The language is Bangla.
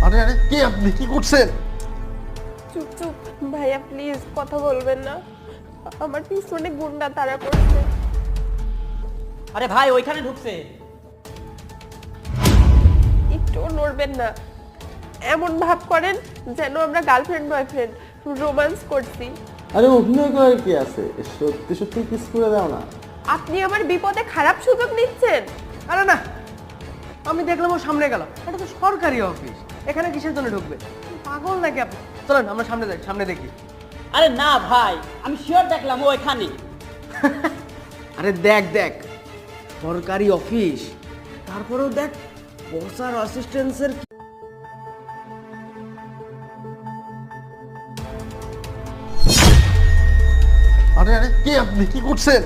আরে আরে কে আপনি, কি করছেন? চুপ চুপ ভাইয়া প্লিজ কথা বলবেন না, আমার পিছনে গুন্ডা তাড়া করছে। আরে ভাই ওইখানে ঢুকছে। একটু নড়বেন না, এমন ভাব করেন যেন আমরা গার্লফ্রেন্ড বয়ফ্রেন্ড রোম্যান্স করছি। আরে অভিনয় করার কি আছে, সত্যি সত্যি কিস করে দাও না। আপনি আমার বিপদে খারাপ সুযোগ নিচ্ছেন। আরে না, আমি দেখলাম ও সামনে গেল, এটা তো সরকারি অফিস, এখানে কিসের জন্য ঢুকবে? পাগল নাকি আপনি? চলেন আমরা সামনে যাই, সামনে দেখি। আরে না ভাই, আমি শিওর দেখলাম ও এখানে। আরে দেখ দেখ, সরকারি অফিস, তারপরেও দেখ বস আর অ্যাসিস্ট্যান্টসের। আরে আরে কে আপনি, কি করছেন?